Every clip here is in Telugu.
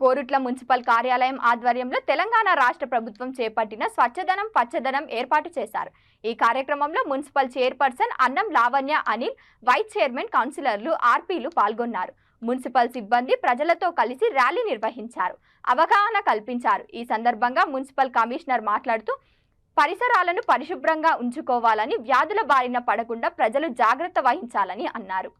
కోరుట్ల మున్సిపల్ కార్యాలయం ఆధ్వర్యంలో తెలంగాణ రాష్ట్ర ప్రభుత్వం చేపట్టిన స్వచ్ఛదనం పచ్చదనం ఏర్పాటు చేశారు। ఈ కార్యక్రమంలో మున్సిపల్ చైర్పర్సన్ అన్నం లావణ్య అనిల్, వైస్ చైర్మన్ కౌన్సిలర్లు ఆర్పీలు పాల్గొన్నారు। మున్సిపల్ సిబ్బంది ప్రజలతో కలిసి ర్యాలీ నిర్వహించారు, అవగాహన కల్పించారు। ఈ సందర్భంగా మున్సిపల్ కమిషనర్ మాట్లాడుతూ పరిసరాలను పరిశుభ్రంగా ఉంచుకోవాలని, వ్యాధుల బారిన పడకుండా ప్రజలు జాగ్రత్త వహించాలని అన్నారు।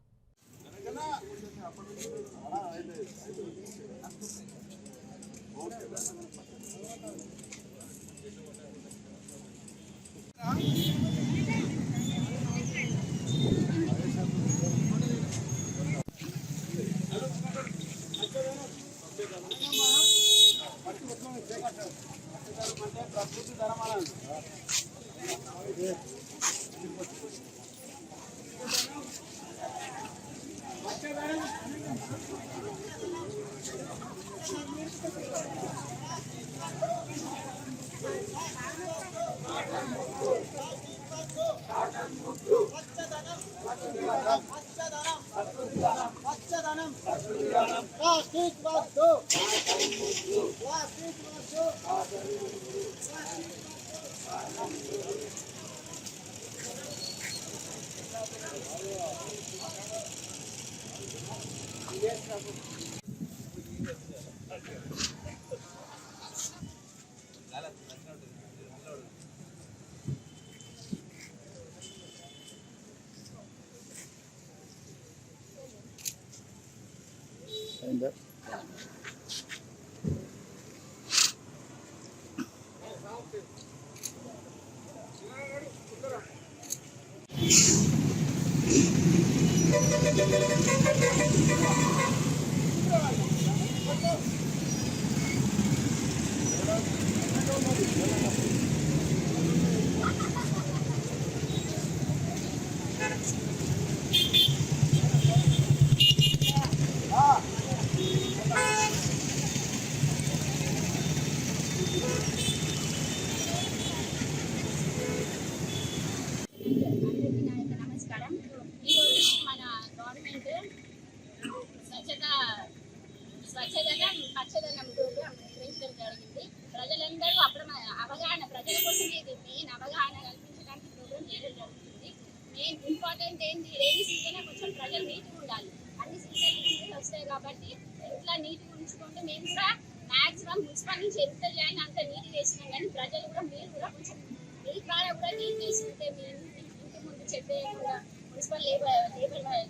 స్వచ్ఛదనం పచ్చదనం ప్రోగ్రామ్ నిర్వహించడం జరిగింది। ప్రజలందరూ అప్పుడు అవగాహన, ప్రజల కోసం ఇది మెయిన్ అవగాహన కల్పించడానికి ప్రోగ్రామ్ చేయడం జరుగుతుంది। మెయిన్ ఇంపార్టెంట్ ఏంటి, రైనీ సీజన్ కొంచెం ప్రజలు నీట్గా ఉండాలి, అన్ని సీజన్లు వస్తాయి కాబట్టి ఇట్లా నీట్గా ఉంచుకుంటే మేము కూడా మ్యాక్సిమం మున్సిపల్ నుంచి ఎంత చేయాలని అంత నీట్గా వేసినాం, కానీ ప్రజలు కూడా మీరు కూడా కొంచెం మీ కాడ కూడా నీట్ వేసుకుంటే మీ ఇంటి ముందు చెప్పేయకుండా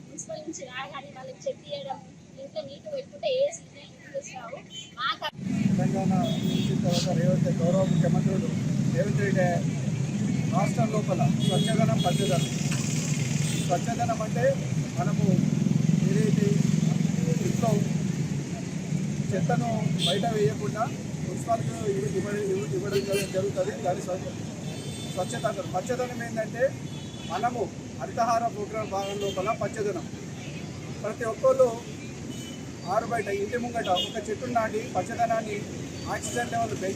మున్సిపల్ నుంచి రాగానే వాళ్ళకి చెప్పేయడం, ఇంట్లో నీట్ పెట్టుకుంటే ఏ సీజన్ రావు। తెలంగాణ గౌరవ ముఖ్యమంత్రులు రేవంత్ రెడ్డి రాష్ట్రం లోపల స్వచ్ఛదనం పచ్చదనం, స్వచ్ఛదనం అంటే మనము ఏదైతే ఇంట్లో చెత్తను బయట వేయకుండా మున్సిపాలిటీ ఇవ్వడం జరుగుతుంది, దాని స్వచ్ఛత అంటారు। పచ్చదనం ఏంటంటే మనము హరితహార ప్రోగ్రాం భాగం లోపల పచ్చదనం ప్రతి ఒక్కళ్ళు ఆరు బయట ఇంటి ముంగట ఒక చెట్టు నాటి పచ్చదనాన్ని ఆక్సిజన్ లెవెల్ పెంచాలి।